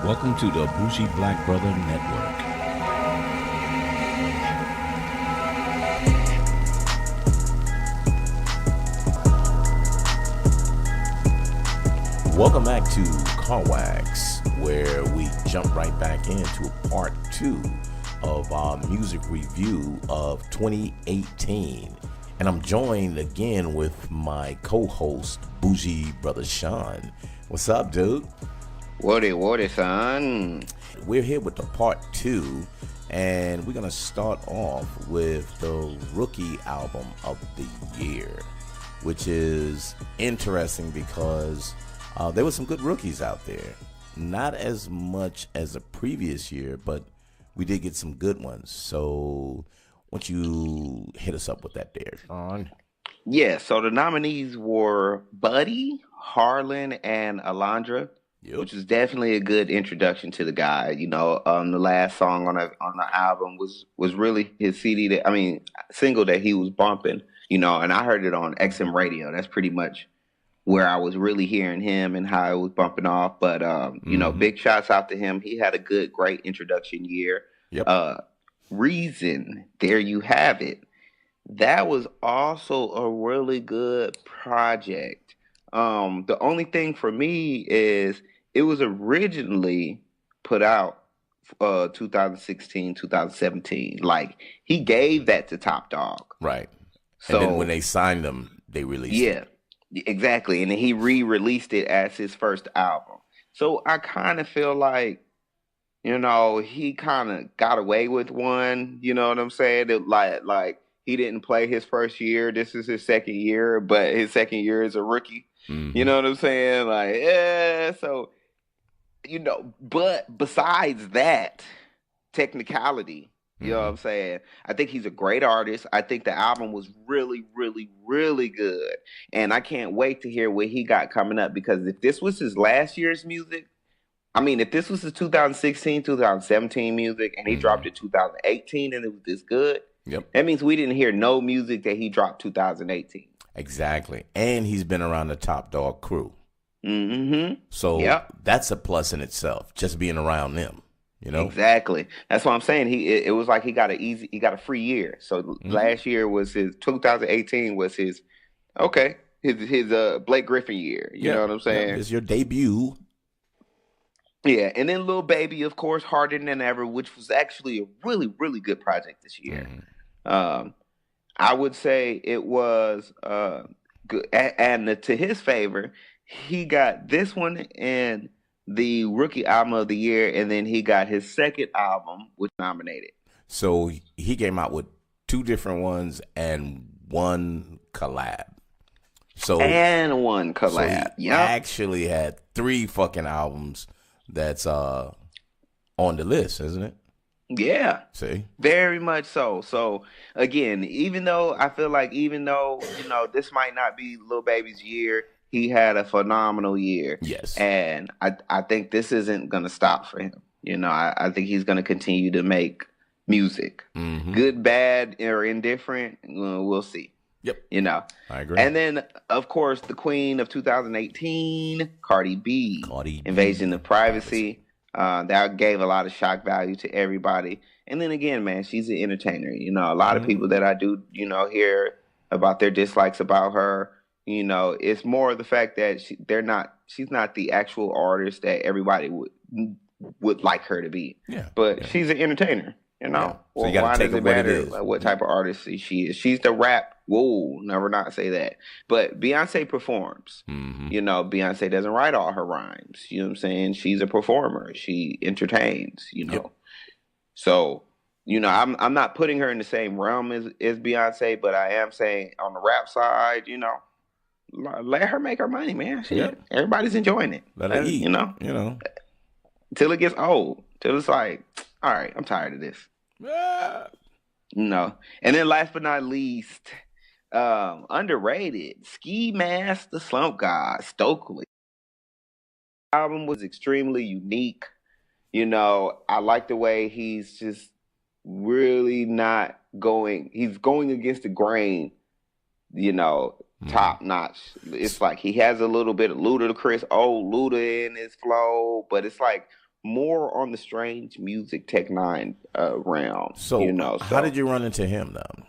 Welcome to the Bougie Black Brother Network. Welcome back to Car Wax, where we jump right back into part 2 of our music review of 2018. And I'm joined again with my co-host, Bougie Brother Sean. What's up, dude? What, son? We're here with the part 2, and we're going to start off with the rookie album of the year, which is interesting because there were some good rookies out there. Not as much as the previous year, but we did get some good ones. So why don't you hit us up with that there, Sean? Yeah, so the nominees were Buddy, Harlan, and Alondra. Yep. Which is definitely a good introduction to the guy. You know, the last song on the album was really his single that he was bumping. You know, and I heard it on XM radio. That's pretty much where I was really hearing him and how it was bumping off. But you know, big shouts out to him. He had a great introduction year. Yep. Reason, there you have it. That was also a really good project. The only thing for me is it was originally put out 2016, 2017. Like, he gave that to Top Dog. Right. So, and then when they signed him, they released it. Yeah, exactly. And then he re-released it as his first album. So I kind of feel like, you know, he kind of got away with one. You know what I'm saying? That like he didn't play his first year. This is his second year, but his second year as a rookie. Mm-hmm. You know what I'm saying? Like, yeah, so, you know, but besides that technicality, you know what I'm saying? I think he's a great artist. I think the album was really, really, really good. And I can't wait to hear what he got coming up, because if this was his last year's music, I mean, if this was his 2016, 2017 music and he dropped it 2018 and it was this good, that means we didn't hear no music that he dropped 2018. Exactly. And he's been around the Top Dog crew. Mm-hmm. So that's a plus in itself, just being around them, you know? Exactly. That's what I'm saying. It was like he got a free year. So last year was 2018 was his Blake Griffin year. You know what I'm saying? It's your debut. Yeah, and then Lil Baby, of course, Harder Than Ever, which was actually a really, really good project this year. I would say it was good. And to his favor, he got this one and the rookie album of the year, and then he got his second album, which nominated. So he came out with 2 different ones and one collab. So He actually had 3 fucking albums that's on the list, isn't it? Yeah. See? Very much so. So again, even though you know, this might not be Lil Baby's year, he had a phenomenal year. Yes. And I think this isn't gonna stop for him. You know, I think he's gonna continue to make music. Good, bad, or indifferent, we'll see. Yep. You know. I agree. And then, of course, the queen of 2018, Cardi B. Invasion of Privacy. That gave a lot of shock value to everybody. And then again, man, she's an entertainer. You know, a lot of people that I do, you know, hear about their dislikes about her, you know, it's more of the fact that she's not the actual artist that everybody would like her to be. Yeah. But she's an entertainer, you know. Yeah. So you gotta take it what it is. Like, what type of artist she is? She's the rap. Whoa, never not say that. But Beyonce performs. You know, Beyonce doesn't write all her rhymes. You know what I'm saying? She's a performer. She entertains, you know. Yep. So, you know, I'm not putting her in the same realm as Beyonce, but I am saying on the rap side, you know, let her make her money, man. Everybody's enjoying it. Let her eat. You know. Till it gets old. Till it's like, all right, I'm tired of this. No. And then last but not least, underrated, Ski Mask, the Slump God, Stokely. The album was extremely unique. You know, I like the way he's just really not going. He's going against the grain, you know, top notch. It's like he has a little bit of Ludacris, old Luda in his flow, but it's like more on the strange music Tech Nine realm. So, how did you run into him though?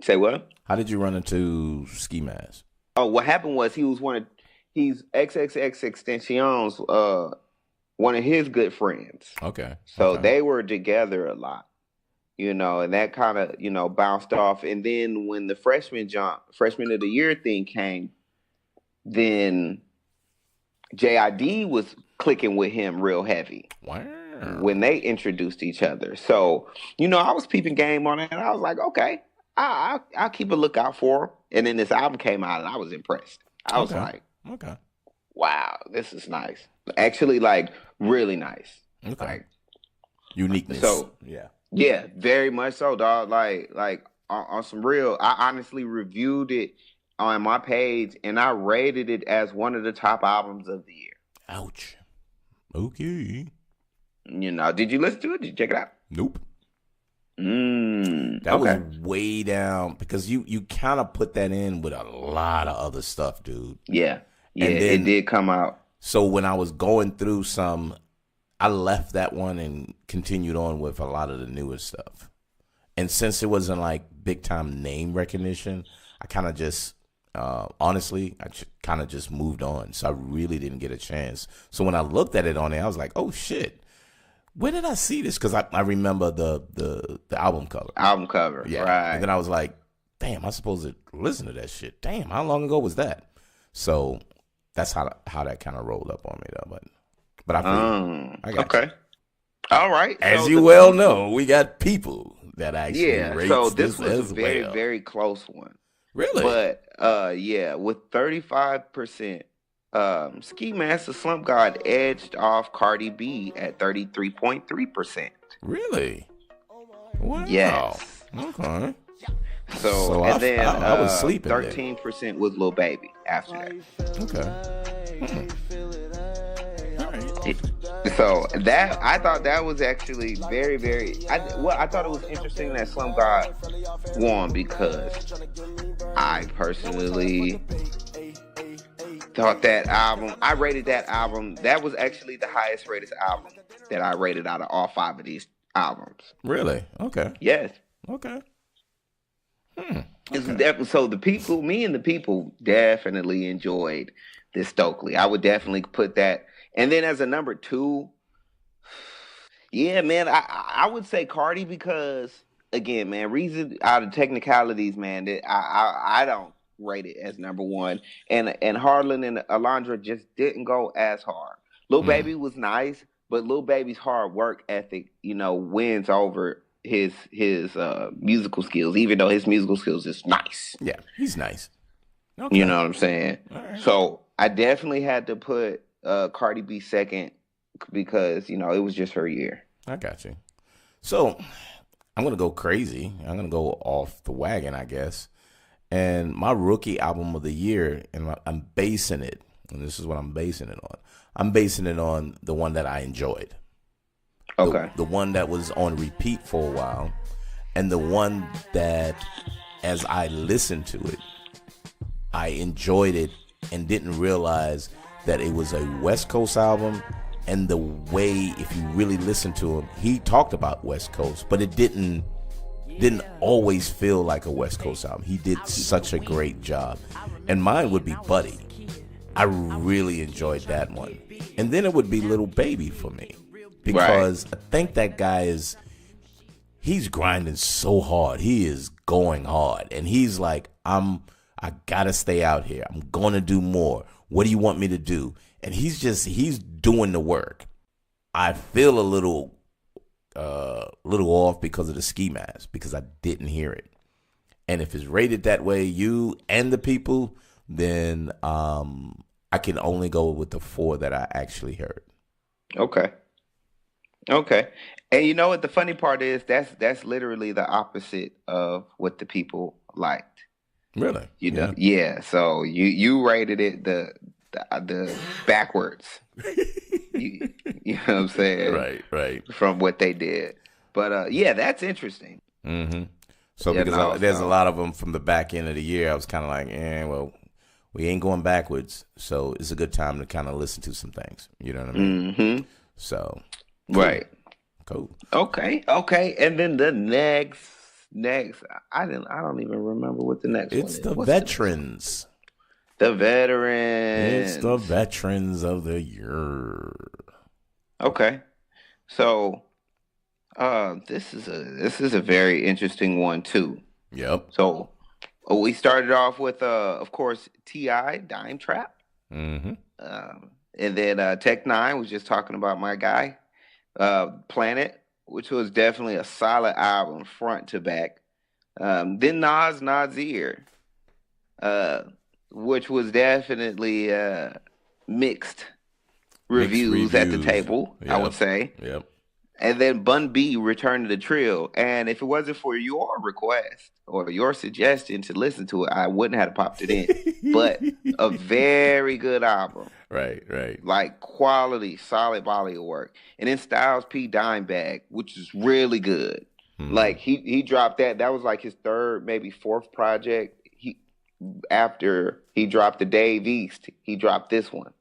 Say what? How did you run into Ski Mask? Oh, what happened was he's XXX Extension's one of his good friends. Okay. So they were together a lot, and that kind of, bounced off. And then when the freshman of the year thing came, then JID was clicking with him real heavy. Wow. When they introduced each other. So, I was peeping game on it, and I was like, okay, I'll keep a lookout for him. And then this album came out, and I was impressed. I was like, okay, wow, this is nice. Actually, like, really nice. Okay. Like, uniqueness. So, yeah, very much so, dog. Like on some real, I honestly reviewed it on my page, and I rated it as one of the top albums of the year. Ouch. Okay. Did you listen to it? Did you check it out? Nope. That was way down because you kind of put that in with a lot of other stuff, dude. Yeah, and then, it did come out. So when I was going through I left that one and continued on with a lot of the newer stuff. And since it wasn't like big time name recognition, I kind of just, honestly, I kind of just moved on. So I really didn't get a chance. So when I looked at it on there, I was like, oh shit. Where did I see this? Because I remember the album cover. Album cover, yeah. Right. And then I was like, damn, I'm supposed to listen to that shit. Damn, how long ago was that? So that's how that kind of rolled up on me, though. But I feel I got okay. You. All right. As so you well know, we got people that actually rate so this was a very, well. very close one. Really? But, with 35%, Ski Mask the Slump God edged off Cardi B at 33.3%. Really? Wow. Yes. Okay. So and then I was sleeping. 13% was Lil Baby after that. Okay. All right. So that I thought that was actually very, very. I thought it was interesting that Slump God won because I personally thought that album, I rated that album, that was actually the highest rated album that I rated out of all 5 of these albums. Really? Okay. Yes. Okay. Okay. So me and the people definitely enjoyed this Stokely. I would definitely put that. And then as a number 2, yeah, man, I would say Cardi because, again, man, reason out of technicalities, man, that I don't rate it as number 1, and Harlan and Alondra just didn't go as hard. Lil Baby was nice, but Lil Baby's hard work ethic, wins over his musical skills, even though his musical skills is nice. Yeah, he's nice. Okay. You know what I'm saying? Right. So I definitely had to put Cardi B second because it was just her year. I got you. So I'm gonna go crazy. I'm gonna go off the wagon, I guess. And my rookie album of the year, and I'm basing it, and this is what I'm basing it on. I'm basing it on the one that I enjoyed. Okay. The one that was on repeat for a while, and the one that, as I listened to it, I enjoyed it and didn't realize that it was a West Coast album. And the way, if you really listen to him, he talked about West Coast, but it didn't always feel like a West Coast album. He did such a great job. And mine would be Buddy. I really enjoyed that one. And then it would be Little Baby for me. Because I think that guy he's grinding so hard. He is going hard. And he's like, I gotta stay out here. I'm gonna do more. What do you want me to do? And he's doing the work. I feel a little off because of the Ski Mask, because I didn't hear it. And if it's rated that way, you and the people, then I can only go with the 4 that I actually heard. Okay. And you know what the funny part is? That's literally the opposite of what the people liked. Really? Yeah. So you rated it the backwards. you know what I'm saying? Right. From what they did. But yeah, that's interesting. Mm-hmm. So because there's a lot of them from the back end of the year, I was kind of like, well, we ain't going backwards, so it's a good time to kind of listen to some things. You know what I mean? Mm-hmm. So, cool. Right. Cool. Okay. And then the next, I don't even remember what the next one is. It's the veterans. The veterans. It's the veterans of the year. Okay. So, this is a very interesting one too. Yep. So, we started off with of course, T.I. Dime Trap. Mm-hmm. And then Tech Nine was just talking about my guy, Planet, which was definitely a solid album front to back. Then Nasir, which was definitely mixed reviews at the table, I would say. Yep. And then Bun B returned to the trio. And if it wasn't for your request or your suggestion to listen to it, I wouldn't have popped it in. But a very good album. Right. Like quality, solid body of work. And then Styles P Dime Bag, which is really good. Mm-hmm. Like he dropped that. That was like his third, maybe fourth project. After he dropped the Dave East, he dropped this one.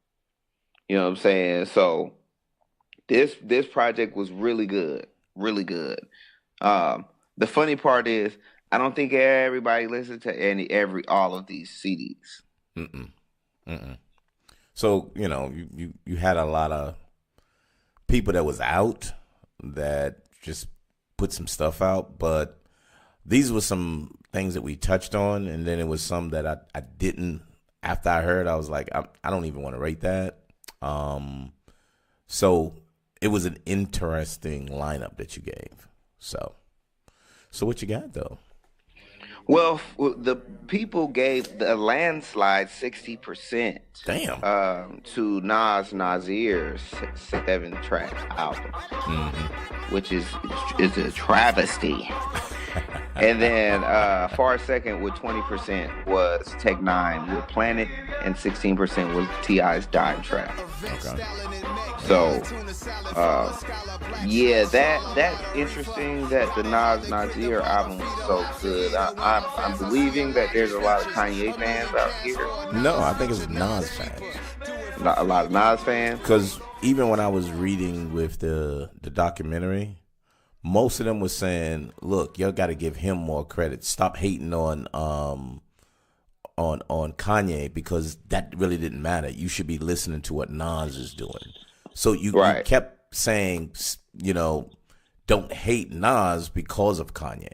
You know what I'm saying? So this project was really good. Really good. The funny part is I don't think everybody listened to all of these CDs. So, you had a lot of people that was out that just put some stuff out, but these were some things that we touched on, and then it was some that I didn't. After I heard, I was like, I don't even want to rate that. So it was an interesting lineup that you gave. So what you got though? Well, the people gave the landslide 60%. Damn. To Nasir's 7-track album, which is a travesty. And then far second with 20% was Tech Nine with Planet, and 16% was T.I.'s Dime Trap. Okay. So, yeah, that's interesting that the Nasir album was so good. I'm believing that there's a lot of Kanye fans out here. No, I think it's Nas fans. A lot of Nas fans? Because even when I was reading with the documentary, most of them was saying, look, y'all got to give him more credit. Stop hating on Kanye, because that really didn't matter. You should be listening to what Nas is doing. So you kept saying, don't hate Nas because of Kanye.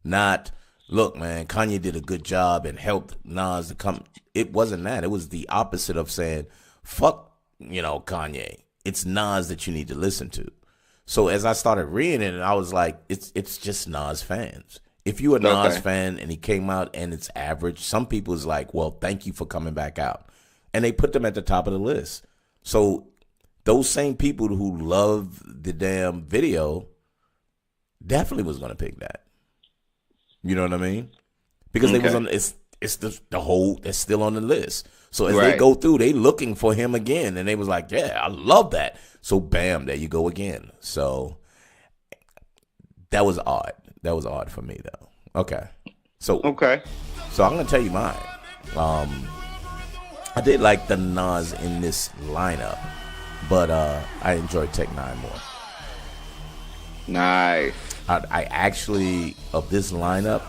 Not, look, man, Kanye did a good job and helped Nas to come. It wasn't that. It was the opposite of saying, fuck, Kanye. It's Nas that you need to listen to. So as I started reading it, I was like, it's just Nas fans. If you're a Nas fan and he came out and it's average, some people's like, well, thank you for coming back out. And they put them at the top of the list. So those same people who love the damn video definitely was going to pick that. You know what I mean? Because they was on, it's the whole, that's still on the list. So as they go through, they looking for him again. And they was like, yeah, I love that. So bam, there you go again. So that was odd. That was odd for me though. Okay. So I'm going to tell you mine. I did like the Nas in this lineup, but I enjoyed Tech Nine more. Nice. I actually, of this lineup,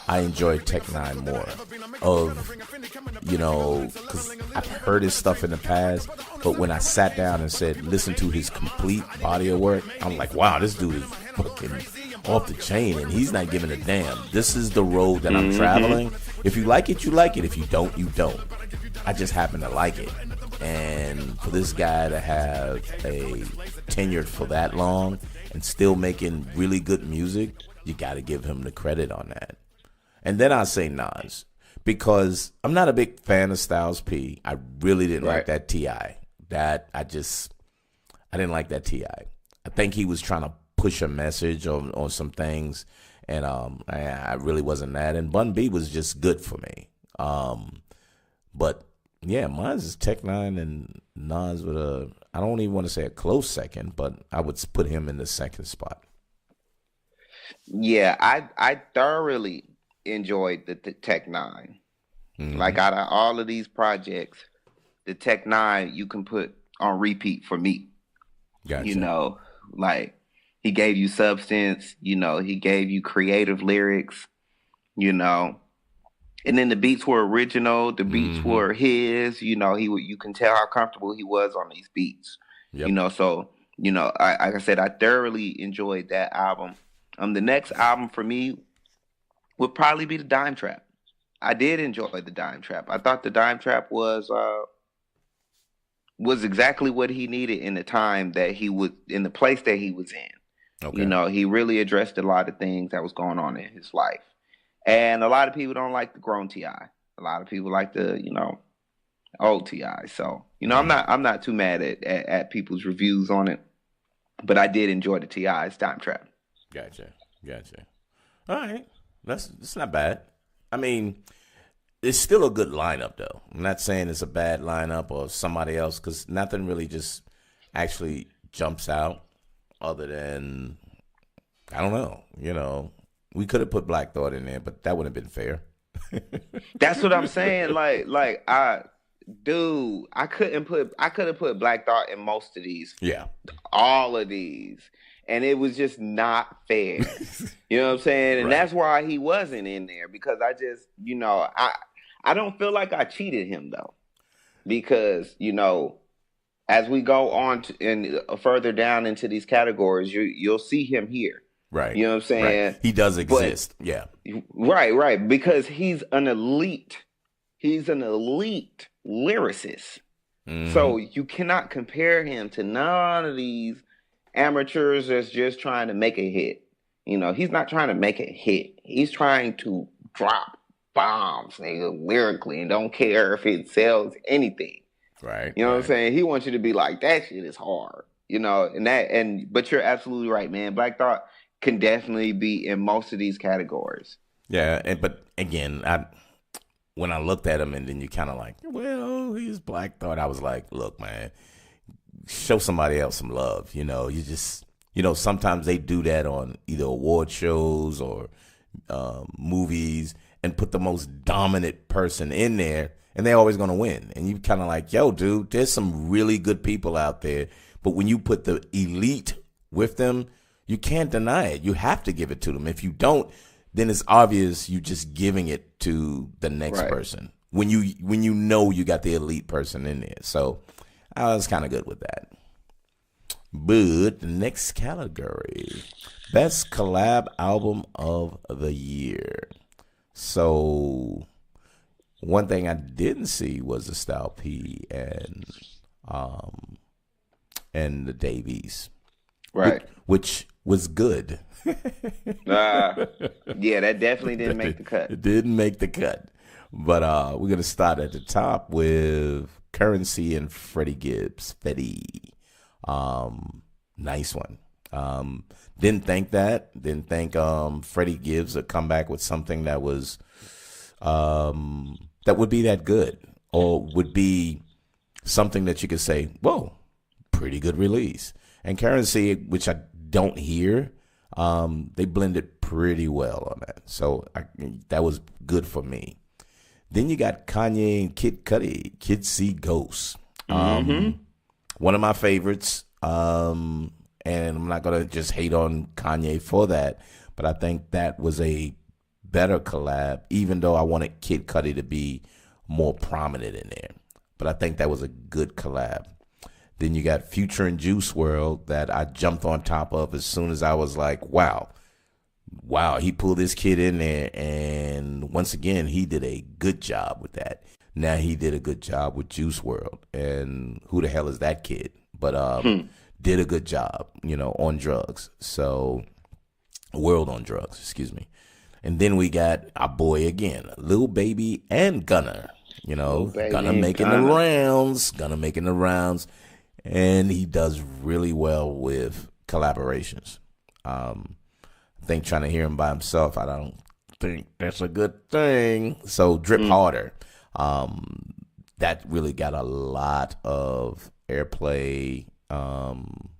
I enjoyed Tech Nine more. Because I've heard his stuff in the past, but when I sat down and said, listen to his complete body of work, I'm like, wow, this dude is fucking off the chain, and he's not giving a damn. This is the road that I'm traveling. If you like it, you like it. If you don't, you don't. I just happen to like it. And for this guy to have a tenure for that long and still making really good music, you got to give him the credit on that. And then I say Nas, because I'm not a big fan of Styles P. I really didn't like that T.I. I didn't like that T.I. I think he was trying to push a message on some things, and I really wasn't that. And Bun B was just good for me. But yeah, mine's is Tech Nine and Nas with I don't even want to say a close second, but I would put him in the second spot. Yeah, I thoroughly enjoyed the Tech Nine. Like out of all of these projects, the Tech Nine you can put on repeat for me. You Gotcha. know, like he gave you substance. You know, he gave you creative lyrics. You know, and then the beats were original. The beats Mm-hmm. were his. You know, you can tell how comfortable he was on these beats. You Yep. know, so like I said, I thoroughly enjoyed that album. The next album for me would probably be the Dime Trap. I did enjoy the Dime Trap. I thought the Dime Trap was exactly what he needed in the time that he was in the place that he was in. You Okay. know, he really addressed a lot of things that was going on in his life. And a lot of people don't like the grown T.I. A lot of people like the, old T.I. So, Mm-hmm. I'm not too mad at people's reviews on it. But I did enjoy the T.I.'s Time Trap. Gotcha. Gotcha. All right. That's not bad. I mean, it's still a good lineup, though. I'm not saying it's a bad lineup or somebody else, because nothing really just actually jumps out other than, I don't know. We could have put Black Thought in there, but that wouldn't have been fair. That's what I'm saying. I could have put Black Thought in most of these, Yeah. all of these, and it was just not fair. You know what I'm saying? And Right. that's why he wasn't in there, because I just, I don't feel like I cheated him though, because as we go on and further down into these categories, you'll see him here. Right. You know what I'm Right. saying? He does But exist. Yeah. right, because he's an elite. He's an elite lyricist. Mm-hmm. So you cannot compare him to none of these amateurs that's just trying to make a hit. He's not trying to make a hit. He's trying to drop bombs, nigga, lyrically, and don't care if it sells anything. Right. You know what I'm Right. saying? He wants you to be like, that shit is hard. But you're absolutely right, man. Black Thought can definitely be in most of these categories. Yeah. But again, when I looked at him and then you kind of like, well, he's Black Thought. I was like, look, man, show somebody else some love. You just, sometimes they do that on either award shows or movies and put the most dominant person in there, and they're always going to win. And you kind of like, yo, dude, there's some really good people out there. But when you put the elite with them, you can't deny it. You have to give it to them. If you don't, then it's obvious you're just giving it to the next Right. person when you got the elite person in there. So I was kind of good with that. But the next category, best collab album of the year. So one thing I didn't see was the Style P um and the Davies, Right. which was good. Uh, yeah, that definitely didn't make the cut. It didn't make the cut. But we're gonna start at the top with Currency and Freddie Gibbs. Nice one. Didn't think that. Didn't think Freddie Gibbs would come back with something that was that would be that good, or would be something that you could say, whoa, pretty good release. And Currency, which I don't hear, they blended pretty well on that. So that was good for me. Then you got Kanye and Kid Cudi, Kid See Ghosts. One of my favorites. And I'm not going to just hate on Kanye for that, but I think that was a better collab, even though I wanted Kid Cudi to be more prominent in there. But I think that was a good collab. Then you got Future and Juice WRLD that I jumped on top of as soon as I was like, wow, he pulled this kid in there, and once again, he did a good job with that. Now he did a good job with Juice WRLD, and who the hell is that kid? But did a good job, on drugs. So, World on Drugs, excuse me. And then we got our boy again, Lil Baby and Gunna. Lil Baby Gunna and making the rounds, and he does really well with collaborations. I think trying to hear him by himself, I don't think that's a good thing. So Drip Harder, that really got a lot of airplay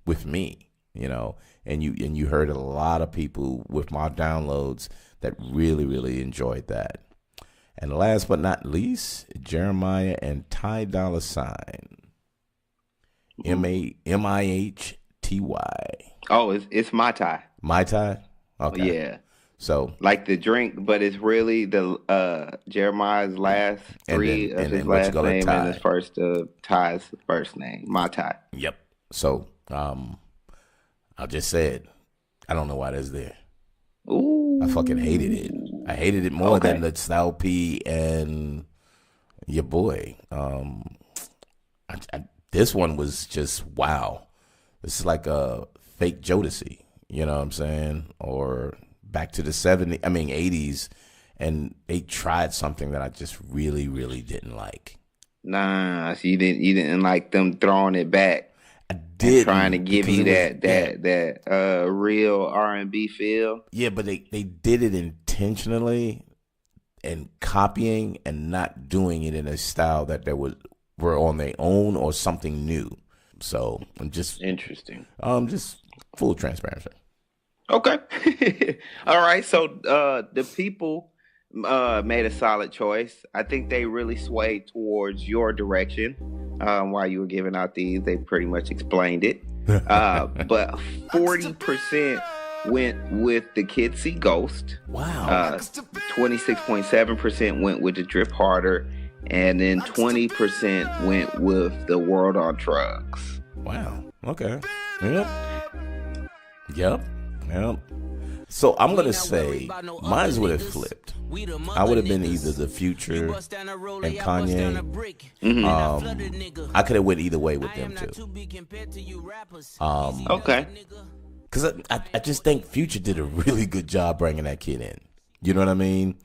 with me, and you heard a lot of people with my downloads that really, really enjoyed that. And last but not least, Jeremiah and Ty Dolla Sign, MIH MyTy. Oh, it's my tie. Mai Tai? Okay. Yeah. So, Like the drink, but it's really the Jeremiah's last three of his what you last call it, name and his Ty. first Ty's first name. My tie. Yep. So, I just said, I don't know why that's there. Ooh. I fucking hated it. I hated it more than the Style P and your boy. This one was just wow. This is like a fake Jodeci. You know what I'm saying? Or back to the 80s, and they tried something that I just really, really didn't like. Nah, so you didn't like them throwing it back. I did trying to give you that real R&B feel. Yeah, but they did it intentionally and copying and not doing it in a style that were on their own or something new. So I'm just interesting. Just full transparency. Okay. All right. So the people made a solid choice. I think they really swayed towards your direction. While you were giving out these, they pretty much explained it. But 40% went with the Kids See Ghost. Wow. 26.7% went with the Drip Harder. And then 20% went with the World on Drugs. Wow. Okay. Yep. So I'm going to say mine would have flipped. I would have been either the Future and Kanye. I could have went either way with them too. Okay. Because I just think Future did a really good job bringing that kid in. You know what I mean?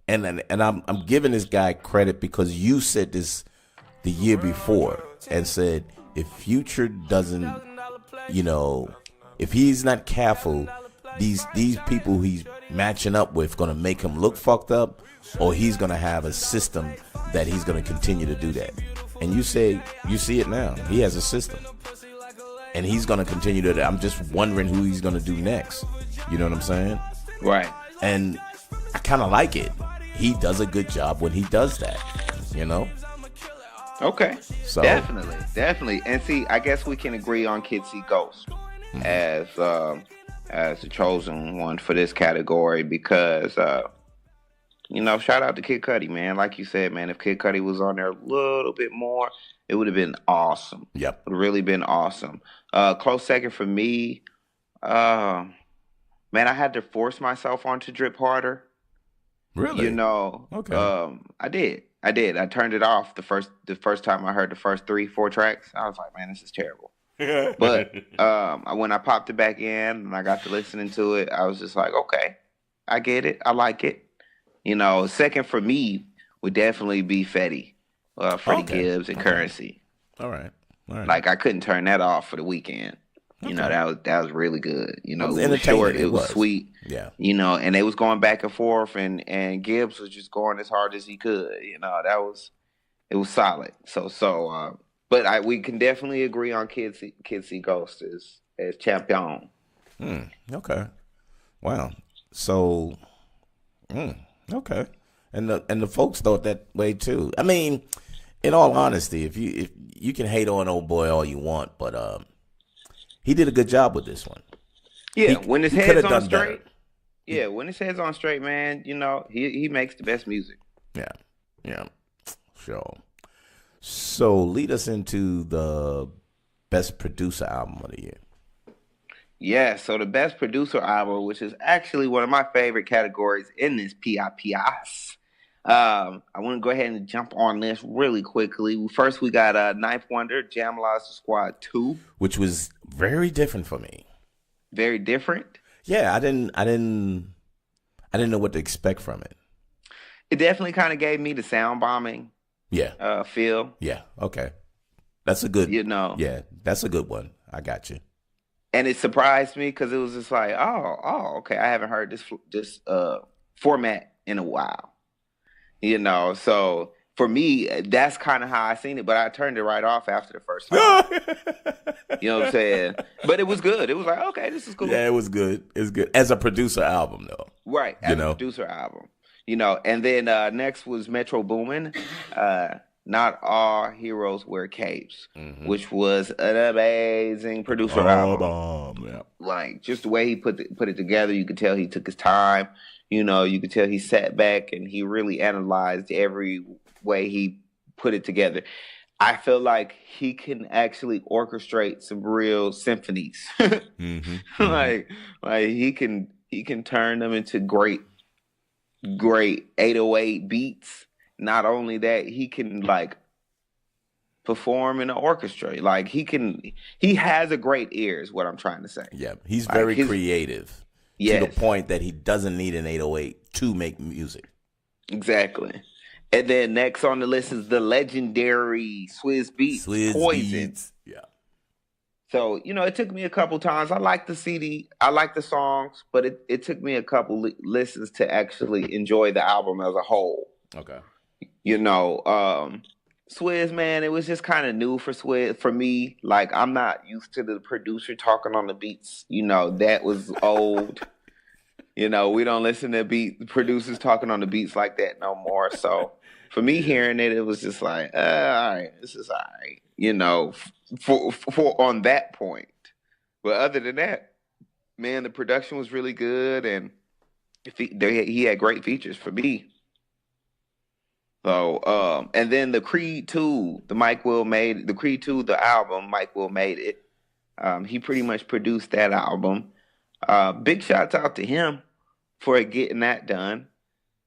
And I'm giving this guy credit because you said this the year before and said if Future doesn't, if he's not careful, these people he's matching up with gonna make him look fucked up, or he's gonna have a system that he's gonna continue to do that. And you say you see it now. He has a system, and he's gonna continue to do that. I'm just wondering who he's gonna do next. You know what I'm saying? Right. And I kind of like it. He does a good job when he does that. Okay. So definitely. And see, I guess we can agree on Kids See Ghost as the chosen one for this category because shout out to Kid Cudi, man. Like you said, man, if Kid Cudi was on there a little bit more, it would have been awesome. Yep. It would have really been awesome. Close second for me, man, I had to force myself onto Drip Harder. Really? Okay. I did. I turned it off the first time I heard the first 3-4 tracks. I was like, man, this is terrible. But when I popped it back in and I got to listening to it, I was just like, okay, I get it. I like it. Second for me would definitely be Fetty, Freddie Gibbs and Currency. All right. Like I couldn't turn that off for the weekend. That was really good. It was short, it was sweet. Yeah. And they was going back and forth and Gibbs was just going as hard as he could. It was solid. But we can definitely agree on Kids See Ghost as champion. Okay. Wow. So okay. And the folks thought that way too. I mean, in all honesty, if you can hate on old boy all you want, but he did a good job with this one. Yeah, when his head's on straight. Yeah, when his head's on straight, man, he makes the best music. Yeah. Sure. So lead us into the best producer album of the year. Yeah, so the best producer album, which is actually one of my favorite categories in this PIPS. I want to go ahead and jump on this really quickly. First, we got Ninth Wonder, Jamala's Squad 2. Which was very different for me. Very different? Yeah, I didn't know what to expect from it. It definitely kind of gave me the sound bombing feel. Yeah, okay. That's a good, yeah, that's a good one. I got you. And it surprised me because it was just like, oh, okay, I haven't heard this format in a while. So for me, that's kind of how I seen it, but I turned it right off after the first time. You know what I'm saying? But it was good. It was like, okay, this is cool. Yeah, it was good. It's good. As a producer album, though. Right, as a producer album. And then next was Metro Boomin, Not All Heroes Wear Capes, which was an amazing producer album. Yeah. Like, just the way he put it together, you could tell he took his time. You know, you could tell he sat back and he really analyzed every way he put it together. I feel like he can actually orchestrate some real symphonies. Like he can turn them into great 808 beats. Not only that, he can like perform in an orchestra. Like he has a great ear is what I'm trying to say. Yeah, he's very creative. Yes. To the point that he doesn't need an 808 to make music. Exactly. And then next on the list is the legendary Swizz Beatz, Poison. Beatz. Yeah. So, you know, it took me a couple times. I like the CD. I like the songs, but it took me a couple listens to actually enjoy the album as a whole. Okay. You know, Swizz, man, it was just kind of new for Swizz, for me. Like, I'm not used to the producer talking on the beats. You know, that was old. You know, we don't listen to producers talking on the beats like that no more. So for me hearing it, it was just like, all right, this is all right. You know, for on that point. But other than that, man, the production was really good, and he had great features for me. So, and then the Creed 2, the Creed 2, the album, Mike Will made it. He pretty much produced that album. Big shouts out to him for getting that done.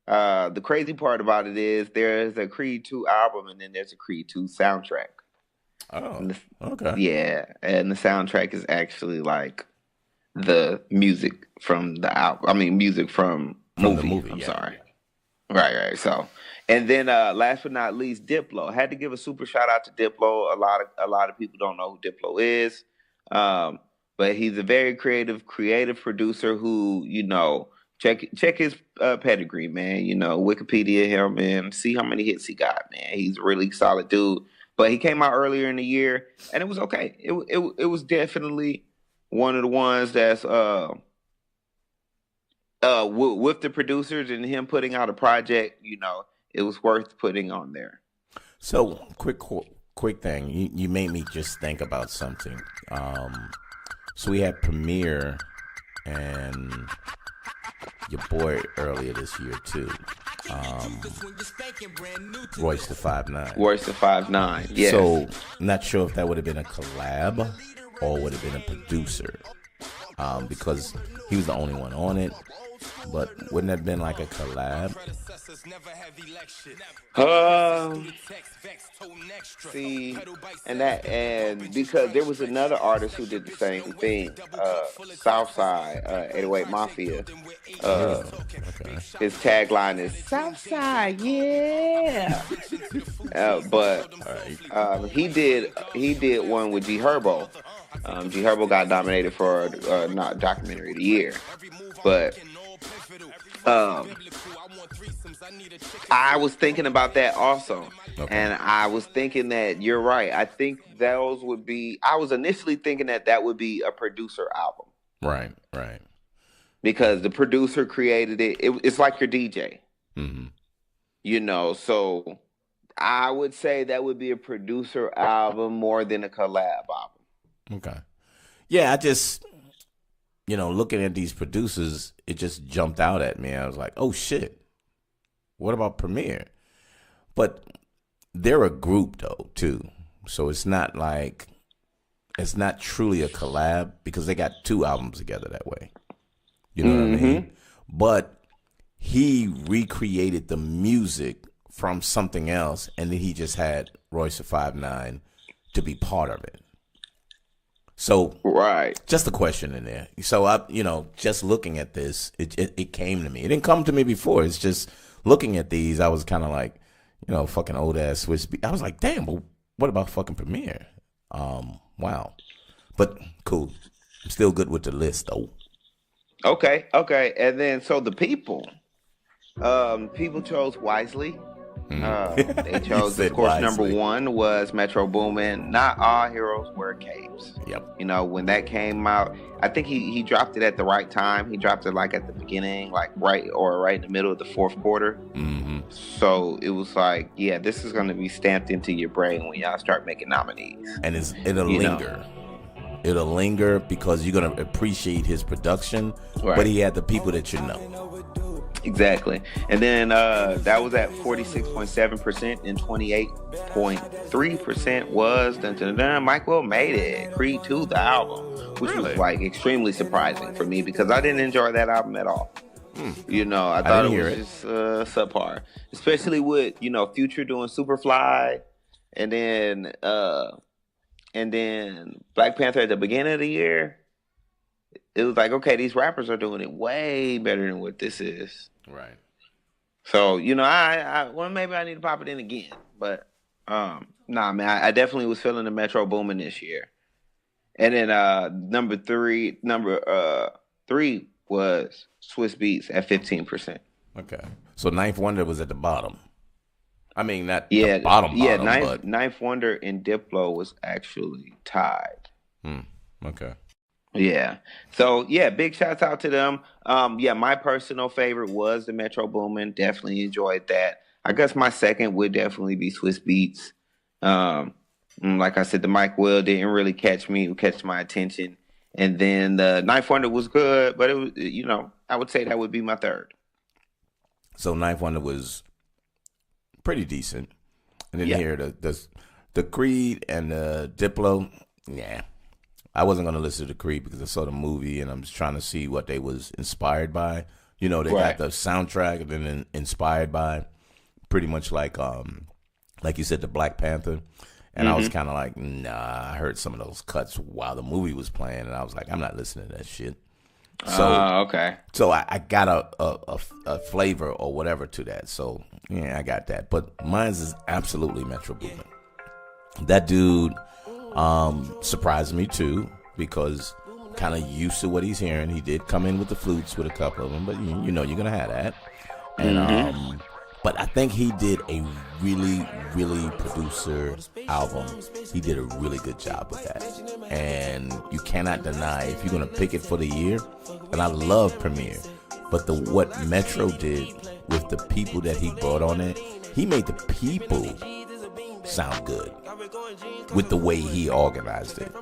The crazy part about it is there's a Creed 2 album and then there's a Creed 2 soundtrack. Oh, okay. Yeah, and the soundtrack is actually like the music from the album. I mean, music from the movie. I'm sorry. Right. So, and then last but not least, Diplo. Had to give a super shout out to Diplo. A lot of people don't know who Diplo is. But he's a very creative producer who, you know, check his pedigree, man. You know, Wikipedia him and see how many hits he got, man. He's a really solid dude. But he came out earlier in the year, and it was okay. It was definitely one of the ones that's with the producers and him putting out a project. You know, it was worth putting on there. So quick thing, you made me just think about something. So we had Premier and your boy earlier this year too. Royce the 5'9". Royce the 5'9". Yes. So not sure if that would have been a collab or would have been a producer. Because he was the only one on it. But wouldn't that have been like a collab? See, and because there was another artist who did the same thing, Southside, 808 Mafia. Okay. His tagline is Southside, yeah. But he did one with G Herbo. G Herbo got nominated for not documentary of the year, but I was thinking about that also. Okay. And I was thinking that you're right. I think I was initially thinking that would be a producer album. Right. Because the producer created it. It's like your DJ. Mm-hmm. You know, so I would say that would be a producer album more than a collab album. Okay. Yeah, I just, you know, looking at these producers, it just jumped out at me. I was like, oh, shit. What about Premier? But they're a group, though, too. So it's not truly a collab because they got 2 albums together that way. You know what I mean? But he recreated the music from something else, and then he just had Royce the 5'9" to be part of it. So, right, just a question in there. So I, you know, just looking at this, it came to me. It didn't come to me before. It's just looking at these, I was kind of like, you know, fucking old ass Swizz Beatz. I was like, damn, but what about fucking Premier? Wow, but cool. I'm still good with the list though. Okay, and then so the people chose wisely. They chose, of course, number one was Metro Boomin. Not all heroes wear capes. Yep. You know, when that came out, I think he dropped it at the right time. He dropped it like at the beginning, like right in the middle of the fourth quarter. Mm-hmm. So it was like, yeah, this is going to be stamped into your brain when y'all start making nominees. And it'll linger. It'll linger because you're going to appreciate his production, right. But he had the people that you know. Exactly. And then that was at 46.7%, and 28.3% was Mike Will Made It, Creed 2, the album, which was like extremely surprising for me because I didn't enjoy that album at all. You know, I thought it was just subpar, especially with, you know, Future doing Superfly, and then Black Panther at the beginning of the year. It was like, okay, these rappers are doing it way better than what this is. Right. So, you know, well, maybe I need to pop it in again. But, nah, man, I definitely was feeling the Metro Boomin this year. And then number three was Swiss Beats at 15%. Okay. So Ninth Wonder was at the bottom. I mean, not the bottom, but Ninth Wonder and Diplo was actually tied. Okay. Yeah. So, yeah, big shouts out to them. My personal favorite was the Metro Boomin. Definitely enjoyed that. I guess my second would definitely be Swiss Beats. Like I said, the Mike Will didn't really catch my attention. And then the Ninth Wonder was good, but it was, you know, I would say that would be my third. So Ninth Wonder was pretty decent. And then here, the Creed and the Diplo, yeah. I wasn't going to listen to the Creed because I saw the movie and I'm just trying to see what they was inspired by. You know, they got the soundtrack and then inspired by pretty much like you said, the Black Panther. And I was kind of like, nah, I heard some of those cuts while the movie was playing. And I was like, I'm not listening to that shit. So, okay. So I got a flavor or whatever to that. So, yeah, I got that. But mine's is absolutely Metro Boomin. That dude surprised me too because kind of used to what he's hearing. He did come in with the flutes with a couple of them, but you know you're gonna have that. And but I think he did a really, really producer album. He did a really good job with that, and you cannot deny if you're gonna pick it for the year. And I love Premiere, but what Metro did with the people that he brought on it, he made the people sound good with the way he organized it.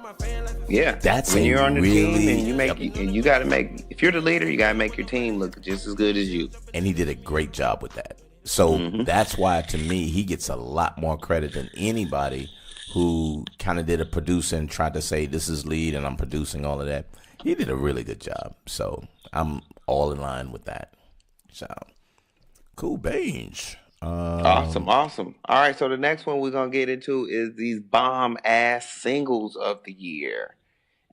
Yeah, that's when you're on the really, team and you got to make. If you're the leader, you got to make your team look just as good as you. And he did a great job with that. So that's why, to me, he gets a lot more credit than anybody who kind of did a producer and tried to say this is lead and I'm producing all of that. He did a really good job. So I'm all in line with that. So cool beans. Awesome. All right, so the next one we're going to get into is these bomb-ass singles of the year.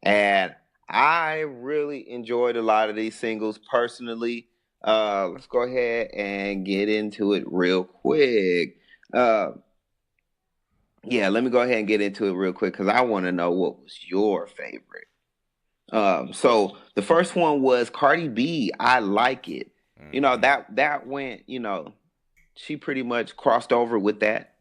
And I really enjoyed a lot of these singles personally. Let's go ahead and get into it real quick. Let me go ahead and get into it real quick because I want to know what was your favorite. So the first one was Cardi B, I Like It. You know, that went, you know, she pretty much crossed over with that.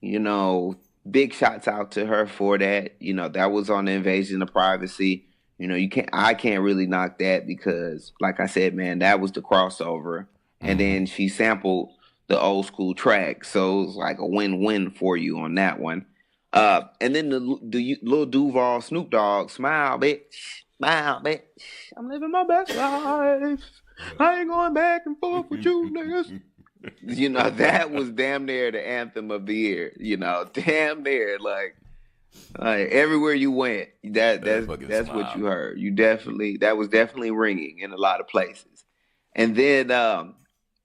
You know, big shots out to her for that. You know, that was on the Invasion of Privacy. You know, I can't really knock that because, like I said, man, that was the crossover. And then she sampled the old school track. So it was like a win-win for you on that one. And then the Lil Duval, Snoop Dogg, Smile, bitch. Smile, bitch. I'm living my best life. I ain't going back and forth with you niggas. You know, that was damn near the anthem of the year. You know, damn near, like everywhere you went, that's what you heard. That was definitely ringing in a lot of places. And then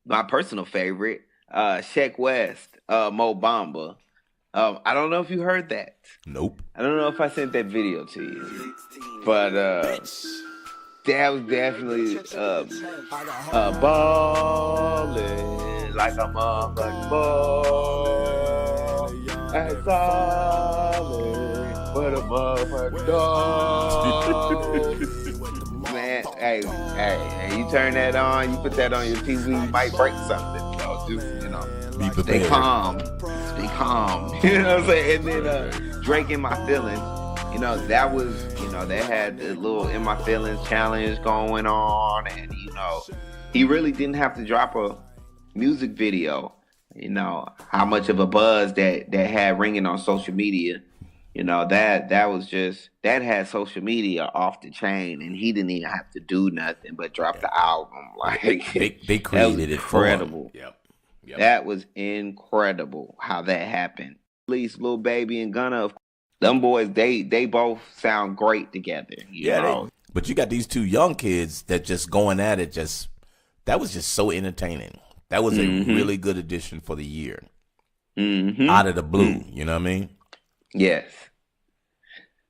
my personal favorite, Sheck West, Mo Bamba. I don't know if you heard that. Nope. I don't know if I sent that video to you, but that was definitely ballin'. Like a motherfucking ball. And solid. But a motherfucking dog. Man, hey, you turn that on, you put that on your TV, you might break something. So just, you know, Be prepared. Stay calm. Stay calm. You know what I'm saying? And then Drake In My Feelings. You know, that was, you know, they had the little In My Feelings challenge going on. And, you know, he really didn't have to drop a music video. You know, how much of a buzz that had ringing on social media. You know, that was just, that had social media off the chain, and he didn't even have to do nothing but drop the album. Like, they created it for him. Incredible. Yep. That was incredible how that happened. At least Lil Baby and Gunna, them boys, they both sound great together. You know? But you got these two young kids that just going at it. That was just so entertaining. That was a really good addition for the year. Out of the blue, you know what I mean? Yes.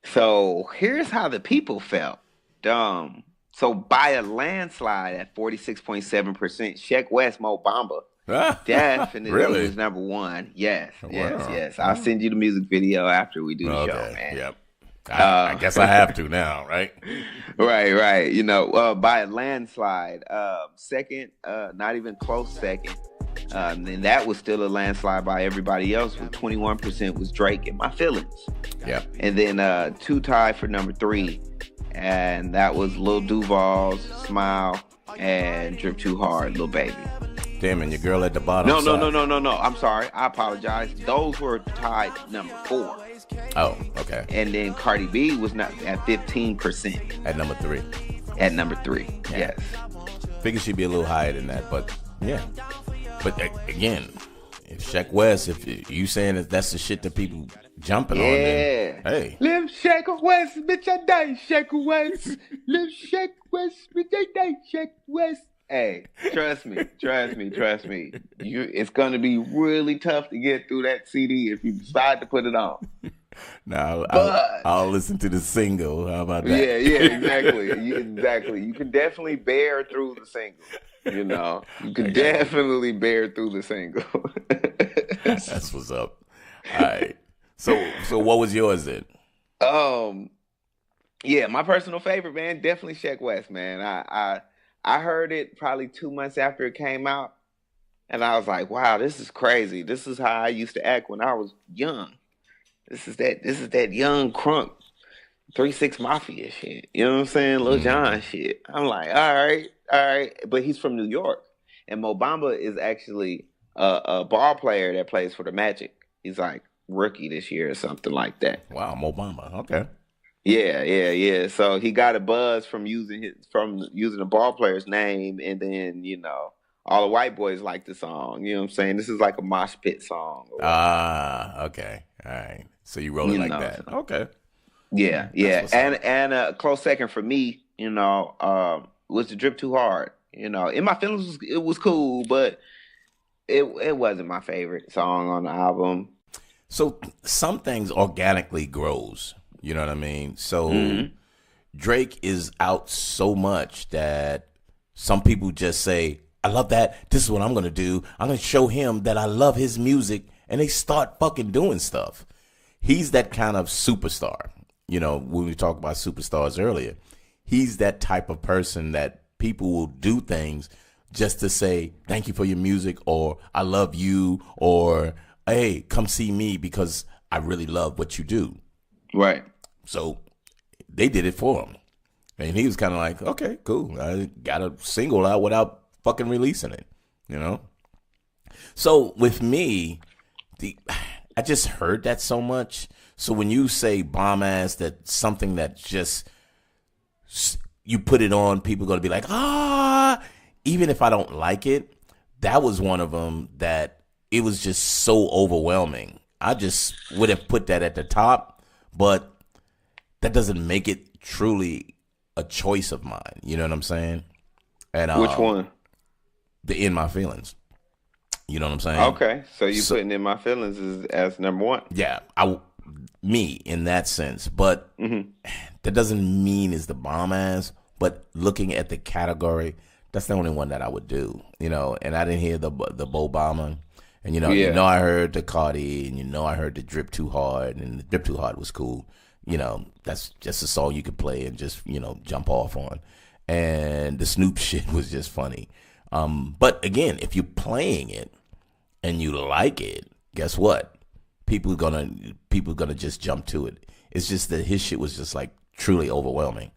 So here's how the people felt. So by a landslide at 46.7%, Sheck West, Mo Bamba definitely was number one. Yes. I'll send you the music video after we do the show, man. Yep. I guess I have to now, right? Right. You know, by a landslide. Second, not even close second. And that was still a landslide by everybody else. With 21% was Drake In My Feelings. Yep. And then two tied for number 3, and that was Lil Duval's Smile and Drip Too Hard, Lil Baby. Damn, and your girl at the bottom. No. I'm sorry. I apologize. Those were tied number 4. Oh, okay. And then Cardi B was not at 15%. At number 3. At number 3. Yeah. Yes. Figure she'd be a little higher than that, but yeah. But again, if Sheck West, if you saying that's the shit that people jumping on, then hey. Live Sheck West, bitch, I die Sheck West. Live Sheck West, bitch, I die Sheck West. Hey, trust me. It's gonna be really tough to get through that CD if you decide to put it on. No, I'll listen to the single. How about that? Yeah, exactly. You can definitely bear through the single. You know, you can definitely bear through the single. That's what's up. All right. So what was yours then? Yeah, my personal favorite, man, definitely Sheck West, man. I heard it probably 2 months after it came out, and I was like, wow, this is crazy. This is how I used to act when I was young. This is that young crunk 3-6 Mafia shit. You know what I'm saying? Lil Jon shit. I'm like, all right. But he's from New York. And Mo Bamba is actually a ball player that plays for the Magic. He's like rookie this year or something like that. Wow, Mo Bamba. Okay. Yeah. So he got a buzz from using a ball player's name, and then, you know, all the white boys like the song. You know what I'm saying? This is like a mosh pit song. Okay. All right. So you roll it like that. Okay. Yeah. And a close second for me, you know, was the Drip Too Hard. You know, In My Feelings, it was cool, but it wasn't my favorite song on the album. So some things organically grows. You know what I mean? So Drake is out so much that some people just say, I love that. This is what I'm going to do. I'm going to show him that I love his music. And they start fucking doing stuff. He's that kind of superstar. You know, when we talked about superstars earlier, he's that type of person that people will do things just to say, thank you for your music, or I love you, or hey, come see me because I really love what you do. Right. So they did it for him. And he was kind of like, okay, cool. I got a single out without fucking releasing it, you know? So with me, I just heard that so much. So when you say bomb ass, that's something that just, you put it on, people are going to be like, even if I don't like it, that was one of them that it was just so overwhelming. I just would have put that at the top, but that doesn't make it truly a choice of mine. You know what I'm saying? And which one? The In My Feelings. You know what I'm saying? Okay, so you putting In My Feelings as number 1. Yeah, me in that sense, but that doesn't mean it's the bomb ass. But looking at the category, that's the only one that I would do. You know, and I didn't hear the Bo Bama, and you know I heard the Cardi, and you know I heard the Drip Too Hard, and the Drip Too Hard was cool. You know, that's just a song you could play and just, you know, jump off on. And the Snoop shit was just funny. But again, if you're playing it and you like it, guess what? People are gonna just jump to it. It's just that his shit was just like truly overwhelming.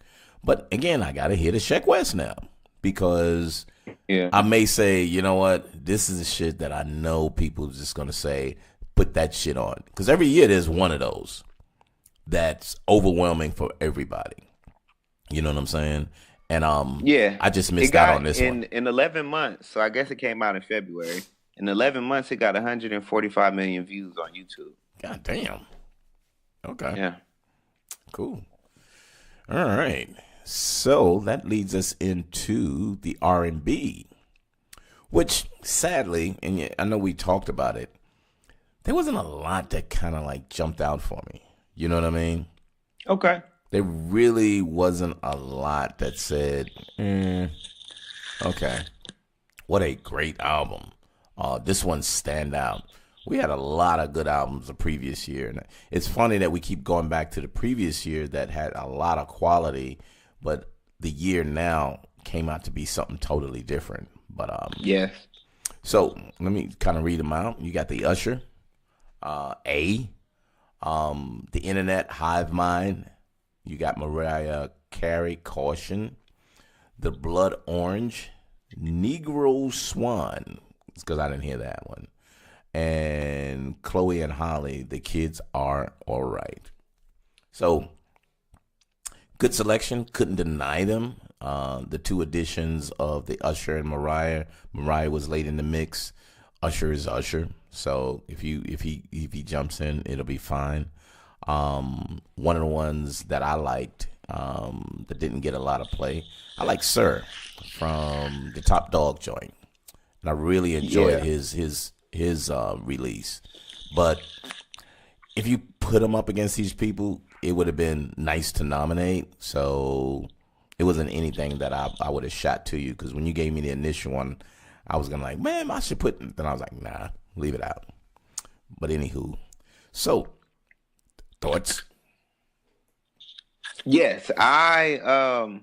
But again, I gotta hear the Sheck West now because I may say, you know what, this is the shit that I know people are just gonna say, put that shit on. Because every year there's one of those that's overwhelming for everybody. You know what I'm saying? And I just missed out on this one. In 11 months, so I guess it came out in February. In 11 months, it got 145 million views on YouTube. God damn. Okay. Yeah. Cool. All right. So that leads us into the R&B, which sadly, and I know we talked about it, there wasn't a lot that kind of like jumped out for me. You know what I mean? Okay. There really wasn't a lot that said, okay, what a great album. This one stand out. We had a lot of good albums the previous year. And it's funny that we keep going back to the previous year that had a lot of quality, but the year now came out to be something totally different. But yes. So let me kind of read them out. You got the Usher, the Internet, Hive Mind. You got Mariah Carey, Caution, The Blood Orange, Negro Swan. It's because I didn't hear that one. And Chloe and Holly, The Kids Are All Right. So, good selection. Couldn't deny them. The two editions of the Usher and Mariah. Mariah was late in the mix. Usher is Usher. So if he jumps in, it'll be fine. One of the ones that I liked that didn't get a lot of play, I like Sir from the Top Dog joint, and I really enjoyed his release. But if you put him up against these people, it would have been nice to nominate. So it wasn't anything that I would have shot to you, because when you gave me the initial one, I was gonna like, man, I should put. Then I was like, nah, leave it out. But anywho, so thoughts? Yes, well,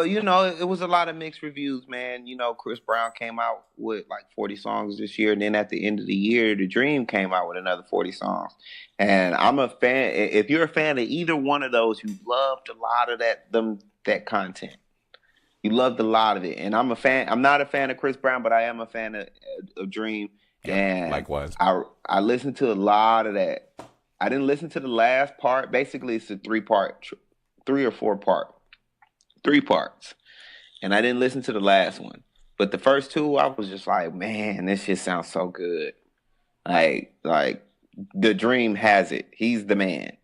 you know, it was a lot of mixed reviews, man. You know, Chris Brown came out with like 40 songs this year, and then at the end of the year, The Dream came out with another 40 songs. And I'm a fan. If you're a fan of either one of those, you loved a lot of that content. You loved a lot of it, and I'm a fan. I'm not a fan of Chris Brown, but I am a fan of Dream. Yeah, and likewise. I listened to a lot of that. I didn't listen to the last part. Basically, it's a 3 parts, and I didn't listen to the last one. But the first 2, I was just like, man, this shit sounds so good. Like The Dream has it. He's the man.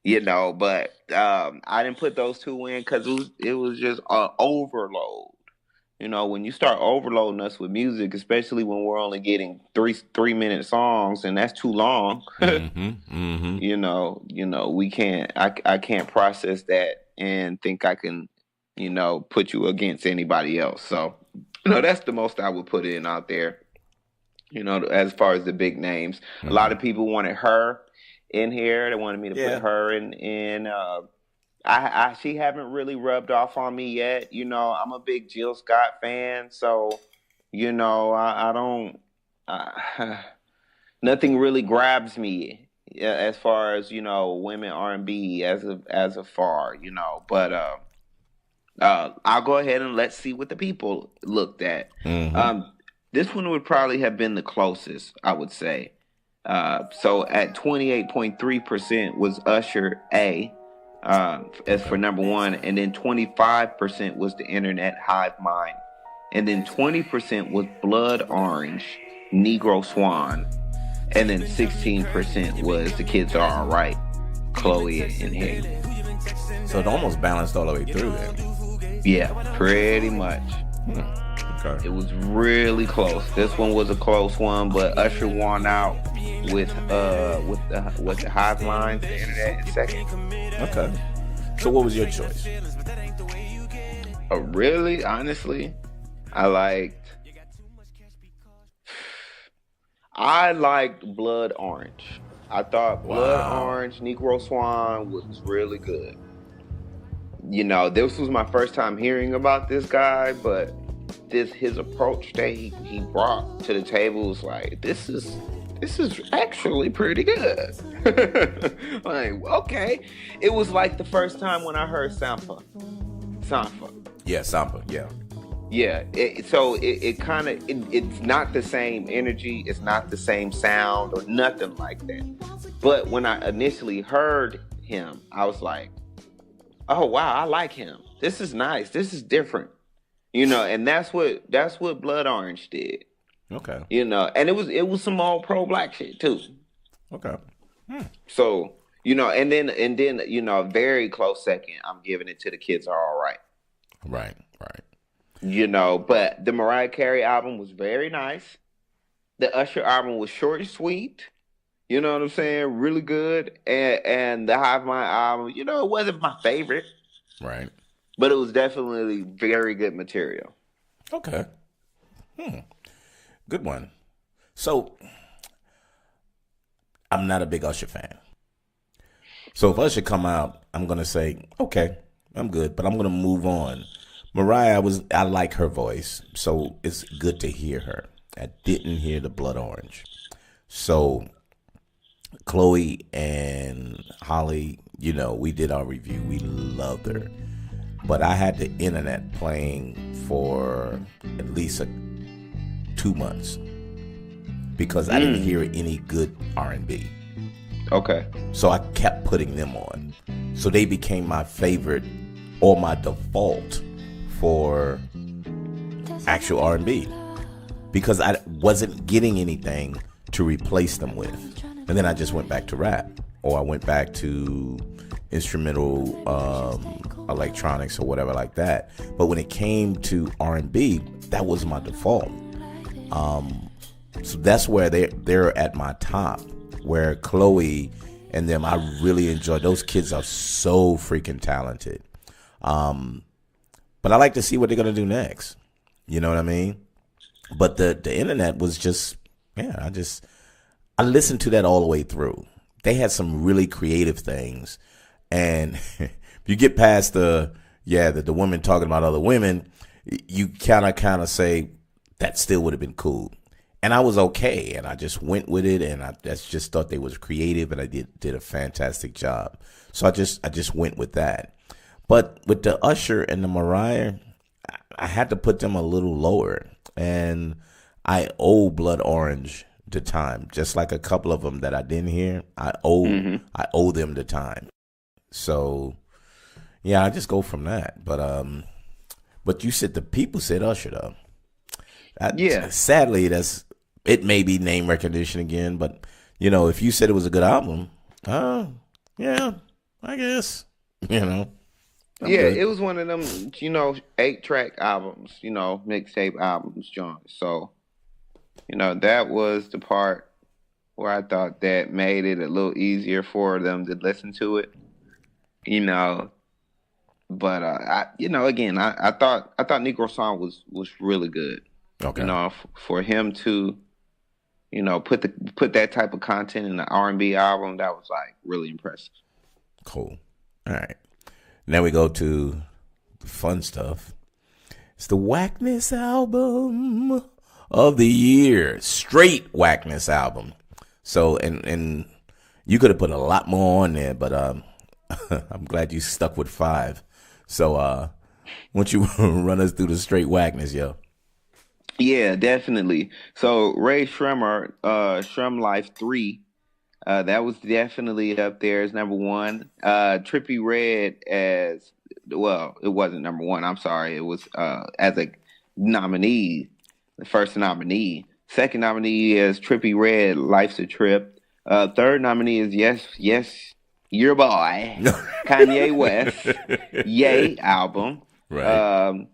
You know, but I didn't put those 2 in because it was just an overload. You know, when you start overloading us with music, especially when we're only getting 3-minute songs, and that's too long. You know, we can't. I can't process that and think I can, you know, put you against anybody else. So, you know, that's the most I would put in out there. You know, as far as the big names, a lot of people wanted her in here. They wanted me to put her in. She haven't really rubbed off on me yet. You know, I'm a big Jill Scott fan, so you know, I don't. Nothing really grabs me as far as, you know, women R&B as of far, you know. But I'll go ahead and let's see what the people looked at. This one would probably have been the closest, I would say. So at 28.3% was Usher A, as for number 1, and then 25% was the Internet, Hive Mind, and then 20% was Blood Orange, Negro Swan, and then 16% was The Kids Are All Right, Chloe and Haley. So it almost balanced all the way through then. Yeah, pretty much. Okay. It was really close. This one was a close one, but Usher won out with the Hive Mind, the Internet in second. Okay. So what was your choice? Really, honestly, I liked Blood Orange. I thought Blood Orange, Negro Swan was really good. You know, this was my first time hearing about this guy, but his approach that he brought to the table was like, this is actually pretty good. Like, okay. It was like the first time when I heard Sampa. Yeah, Sampa, yeah. Yeah, it's not the same energy, it's not the same sound or nothing like that. But when I initially heard him, I was like, oh wow, I like him. This is nice. This is different. And that's what Blood Orange did. Okay. And it was some all pro black shit too. Okay. So, and then a very close second, I'm giving it to The Kids Are All Right. Right. But the Mariah Carey album was very nice. The Usher album was short and sweet. You know what I'm saying? Really good. And the Hive Mind album, it wasn't my favorite. Right. But it was definitely very good material. Okay. Good one. So, I'm not a big Usher fan. So if Usher come out, I'm going to say, okay, I'm good, but I'm going to move on. Mariah, I like her voice, so it's good to hear her. I didn't hear the Blood Orange. So Chloe and Holly, we did our review. We loved her. But I had the internet playing for at least 2 months because I didn't hear any good R&B. Okay. So I kept putting them on. So they became my favorite or my default for actual R&B because I wasn't getting anything to replace them with. And then I just went back to rap, or I went back to instrumental electronics or whatever like that. But when it came to R&B, that was my default. So that's where they're at my top, where Chloe and them, I really enjoy. Those kids are so freaking talented. But I like to see what they're going to do next. You know what I mean? But the internet was just, I listened to that all the way through. They had some really creative things. And if you get past the women talking about other women, you kind of say that still would have been cool. And I was okay. And I just went with it. And I just thought they was creative. And I did a fantastic job. So I just went with that. But with the Usher and the Mariah, I had to put them a little lower. And I owe Blood Orange the time. Just like a couple of them that I didn't hear, I owe them the time. So, yeah, I just go from that. But you said the people said Usher, though. Sadly, it may be name recognition again. But, if you said it was a good album, yeah, I guess, I'm good. It was one of them, 8-track albums, mixtape albums, John. So, that was the part where I thought that made it a little easier for them to listen to it, But again, I thought Negro Song was really good. Okay. For him to, put that type of content in the R&B album, that was like really impressive. Cool. All right. Now we go to the fun stuff. It's the Wackness album of the year. Straight Wackness album. So, and you could have put a lot more on there, but I'm glad you stuck with 5. So, why don't you run us through the straight Wackness, yo? Yeah, definitely. So, Ray Shremmer, Shrem Life 3, that was definitely up there as number 1. Trippie Redd it wasn't number 1. I'm sorry. It was as a nominee, the first nominee. Second nominee is Trippie Redd, Life's a Trip. Third nominee is Yes, Your Boy, Kanye West, Ye album. Right.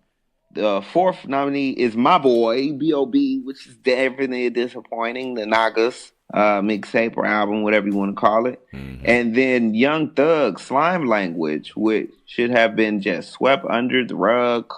The fourth nominee is My Boy, B.O.B., which is definitely disappointing. The Nagas mixtape or album, whatever you want to call it. Mm-hmm. And then Young Thug, Slime Language, which should have been just swept under the rug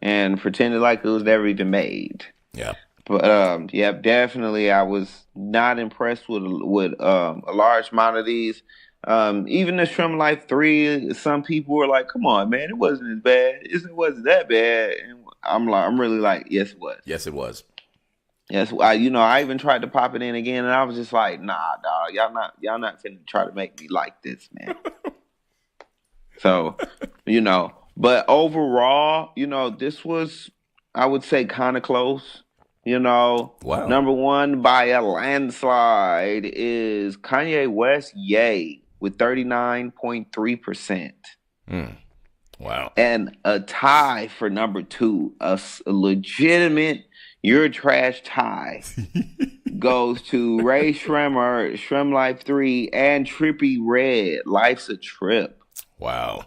and pretended like it was never even made. Yeah. But definitely I was not impressed with a large amount of these. Even the Shrem Life 3, some people were like, come on, man, it wasn't as bad. It wasn't that bad. And I'm really like, yes, it was. Yes, it was. Yes, I even tried to pop it in again, and I was just like, nah, dog, y'all not finna try to make me like this, man. So, but overall, this was, I would say, kind of close. Wow. Number one by a landslide is Kanye West, Ye, with 39.3%. Wow. And a tie for number two, a legitimate You're Trash tie, goes to Ray Shremmer, Shrem Life 3, and Trippie Redd, Life's a Trip. Wow.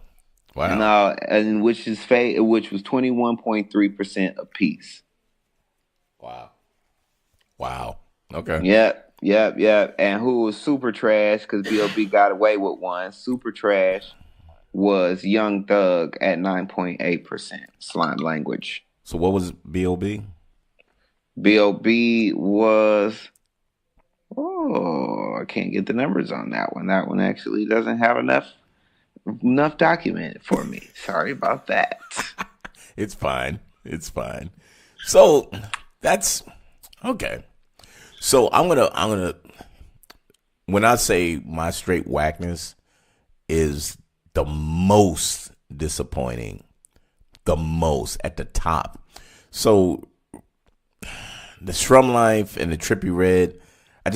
And which was 21.3% apiece. Wow. Okay. Yep. And who was super trash, because B.O.B. got away with one. Super trash was Young Thug at 9.8%. Slime language. So what was B.O.B.? B.O.B. was... I can't get the numbers on that one. That one actually doesn't have enough documented for me. Sorry about that. It's fine. So that's okay. So I'm gonna when I say my straight whackness is the most disappointing, the most at the top. So the Shrum Life and the Trippie Redd, I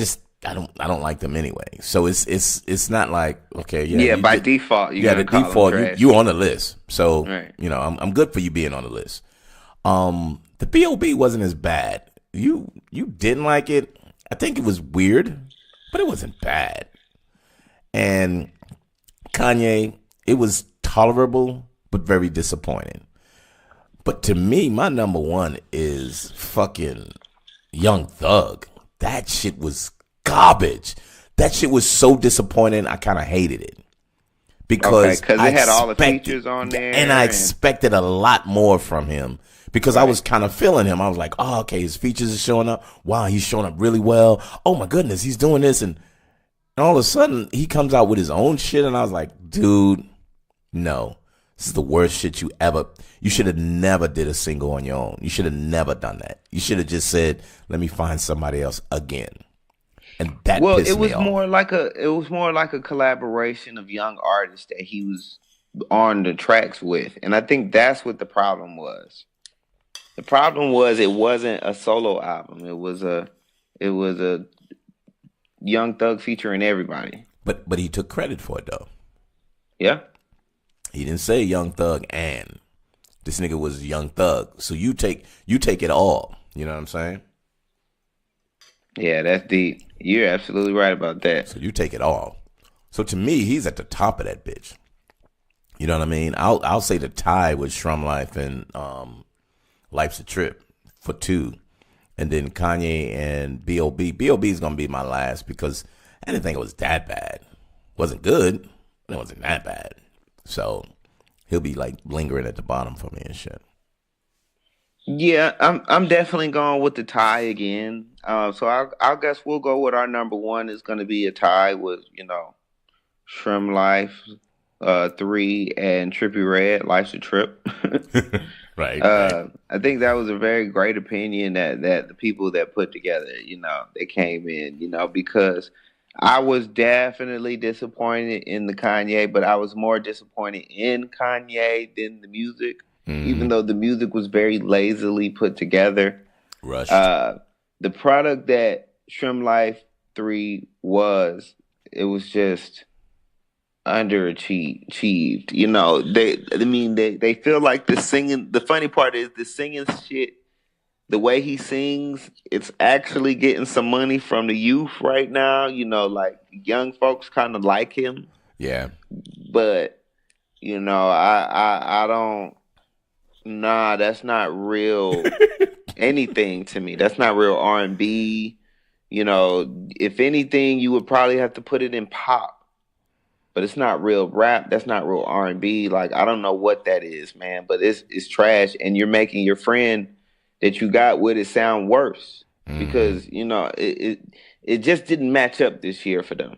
don't like them anyway. So it's not like, okay, by default you on the list. So right. I'm good for you being on the list. The B.O.B. wasn't as bad. You didn't like it. I think it was weird, but it wasn't bad. And Kanye, it was tolerable but very disappointing. But to me, my number one is fucking Young Thug. That shit was garbage. That shit was so disappointing. I kind of hated it because it had all the features on there, and I expected a lot more from him because I was kind of feeling him. I was like, oh, okay, his features are showing up. Wow, he's showing up really well. Oh my goodness, he's doing this, and all of a sudden he comes out with his own shit, and I was like, dude, no, this is the worst shit you ever. You should have never did a single on your own. You should have never done that. You should have just said, let me find somebody else again. And that pissed me off. It was more like a collaboration of young artists that he was on the tracks with. And I think that's what the problem was. The problem was it wasn't a solo album. It was a Young Thug featuring everybody. But he took credit for it though. Yeah. He didn't say Young Thug and this nigga was Young Thug. So you take it all. You know what I'm saying? Yeah, that's deep. You're absolutely right about that. So you take it all. So to me, he's at the top of that bitch. You know what I mean? I'll say the tie with Shrum Life and Life's a Trip for 2. And then Kanye and B.O.B. B.O.B. is going to be my last because I didn't think it was that bad. It wasn't good, but it wasn't that bad. So he'll be like lingering at the bottom for me and shit. Yeah, I'm definitely going with the tie again. So I guess we'll go with our number one is going to be a tie with, Shrum Life 3 and Trippie Redd, Life's a Trip. Right. I think that was a very great opinion that the people that put together, they came in, because I was definitely disappointed in the Kanye, but I was more disappointed in Kanye than the music. Even though the music was very lazily put together. Rushed. The product that Shrum Life 3 was, it was just underachieved. They feel like the singing, the funny part is the singing shit, the way he sings, it's actually getting some money from the youth right now. Like young folks kind of like him. Yeah. But, I don't. Nah, that's not real anything to me. That's not real R&B. If anything, you would probably have to put it in pop. But it's not real rap. That's not real R&B. Like, I don't know what that is, man. But it's trash. And you're making your friend that you got with it sound worse. Because, it just didn't match up this year for them.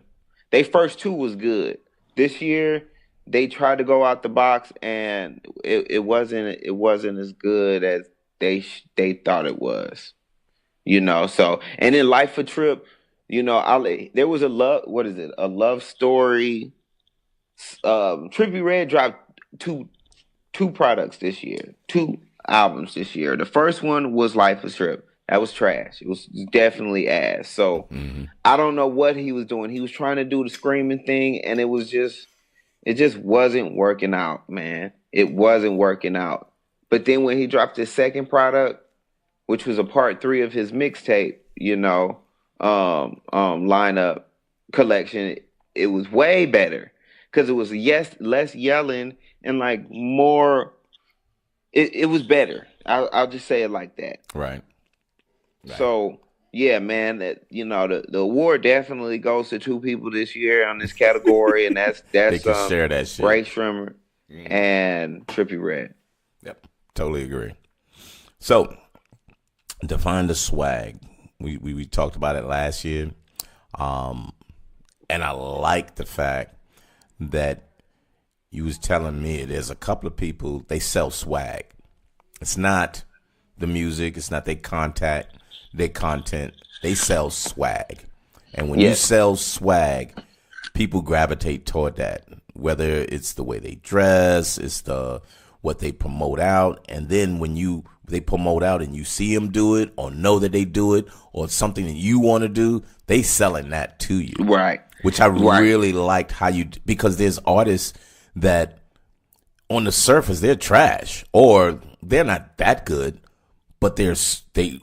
They first 2 was good. This year, they tried to go out the box, and it wasn't as good as they thought it was. So, and in Life a Trip, there was a love, what is it, a love story. Trippie Redd dropped two products this year, two albums this year. The first one was Life a Trip. That was trash. It was definitely ass. So I don't know what he was doing. He was trying to do the screaming thing, and it just wasn't working out, man. It wasn't working out. But then when he dropped his second product, which was a part 3 of his mixtape, lineup collection, it was way better because it was less yelling and like more. It was better. I'll just say it like that. Right. So yeah, man, that the award definitely goes to two people this year on this category, and that's they can share that shit. Ray Shrimmer and Trippie Redd. Yep, totally agree. So define the swag. We talked about it last year, and I like the fact that you was telling me there's a couple of people, they sell swag. It's not the music, it's not their content, they sell swag. And when you sell swag, people gravitate toward that, whether it's the way they dress, it's what they promote out. And then when they promote out and you see them do it or know that they do it or it's something that you want to do, they selling that to you. Right. Which I really liked how because there's artists that on the surface they're trash or they're not that good, but they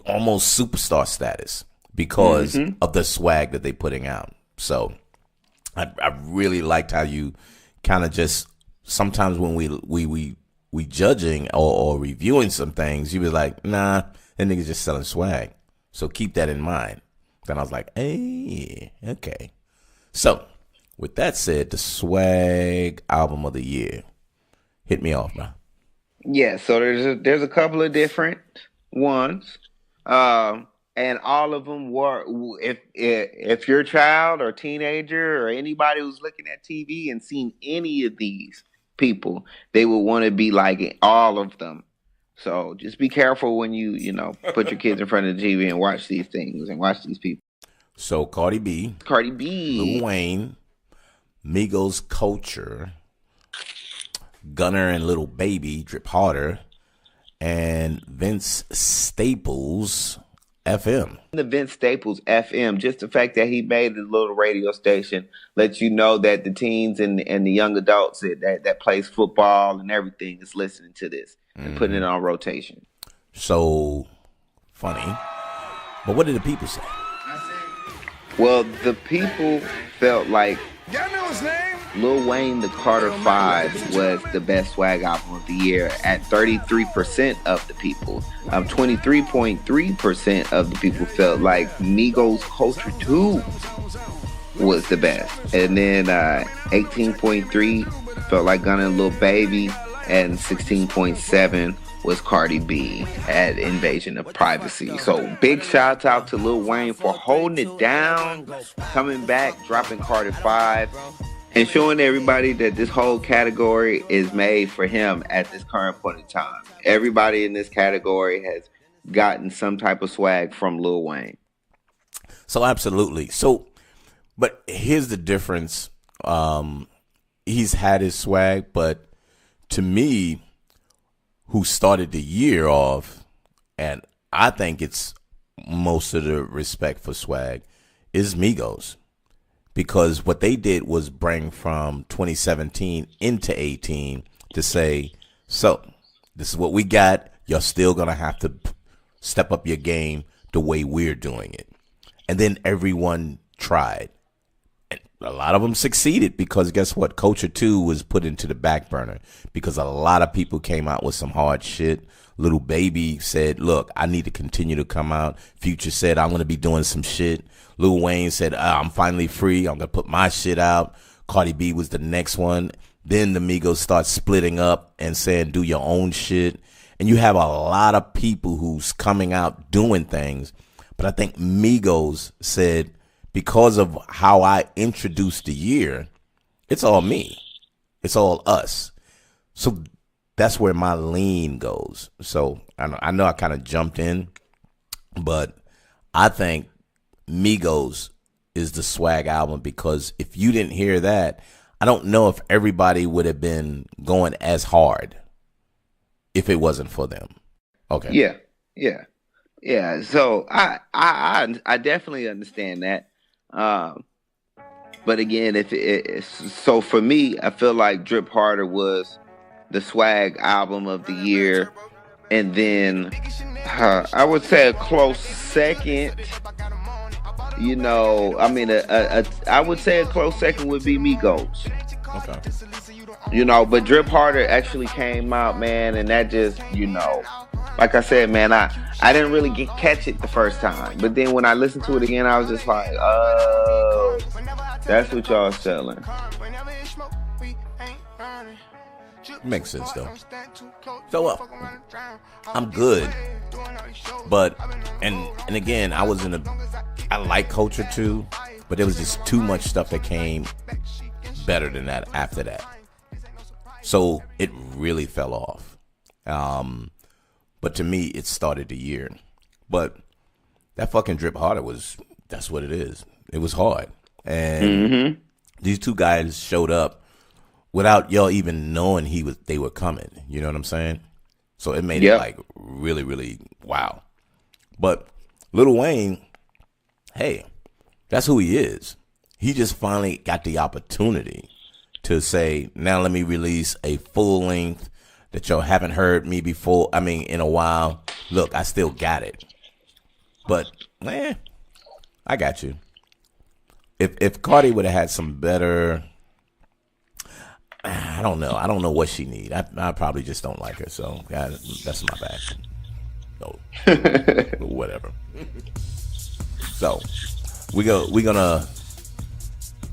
almost superstar status because of the swag that they're putting out. So I really liked how you kind of just sometimes when we judging or reviewing some things, you be like, nah, that nigga's just selling swag. So keep that in mind. Then I was like, hey, okay. So with that said, the swag album of the year. Hit me off, man. Yeah, so there's a couple of different ones, and all of them were. If you're a child or teenager or anybody who's looking at TV and seen any of these people, they would want to be like all of them. So just be careful when you put your kids in front of the TV and watch these things and watch these people. So Cardi B, Lil Wayne, Migos Culture, Gunner and Little Baby, Drip Harder, and Vince Staples FM. The Vince Staples FM, just the fact that he made a little radio station lets you know that the teens and the young adults that plays football and everything is listening to this and putting it on rotation. So funny. But what did the people say? Well, the people felt like Lil Wayne, The Carter 5 was the best swag album of the year at 33% of the people. 23.3% of the people felt like Migos Culture 2 was the best. And then 18.3 felt like Gunna and Lil Baby, and 16.7 was Cardi B at Invasion of Privacy. So big shouts out to Lil Wayne for holding it down, coming back, dropping Carter 5, and showing everybody that this whole category is made for him at this current point in time. Everybody in this category has gotten some type of swag from Lil Wayne. So absolutely. So, but here's the difference. He's had his swag, but to me, who started the year off, and I think it's most of the respect for swag, is Migos. Because what they did was bring from 2017 into 18 to say, so this is what we got. You're still going to have to step up your game the way we're doing it. And then everyone tried. And a lot of them succeeded because guess what? Culture 2 was put into the back burner because a lot of people came out with some hard shit. Little Baby said, look, I need to continue to come out. Future said, I'm going to be doing some shit. Lil Wayne said, I'm finally free. I'm going to put my shit out. Cardi B was the next one. Then the Migos start splitting up and saying, do your own shit. And you have a lot of people who's coming out doing things. But I think Migos said, because of how I introduced the year, it's all me. It's all us. So that's where my lean goes. So I know I kind of jumped in, but I think Migos is the swag album, because if you didn't hear that, I don't know if everybody would have been going as hard if it wasn't for them. Okay. Yeah. So I definitely understand that. But again, so for me, I feel like Drip Harder was the swag album of the year, and then I would say a close second. I mean, I would say a close second would be Migos. Okay. But Drip Harder actually came out, man, and that just, like I said, man, I didn't really catch it the first time, but then when I listened to it again, I was just like, oh, that's what y'all selling. Makes sense though. So I'm good, but and again, I like Culture too, but there was just too much stuff that came better than that after that. So it really fell off. But to me, it started the year. But that fucking Drip Harder that's what it is. It was hard. And these two guys showed up without y'all even knowing they were coming. You know what I'm saying? So it made it like really, really wow. But Lil Wayne, hey, that's who he is. He just finally got the opportunity to say, now let me release a full length that y'all haven't heard me before. I mean, in a while. Look, I still got it. But, man, I got you. If Cardi would have had some better, I don't know. I don't know what she need. I probably just don't like her. So that's my bad. So, whatever. So we're gonna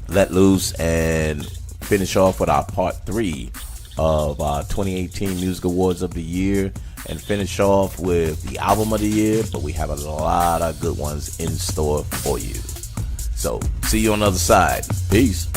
let loose and finish off with our part 3 of our 2018 Music Awards of the Year, and finish off with the album of the year. But we have a lot of good ones in store for you. So see you on the other side. Peace.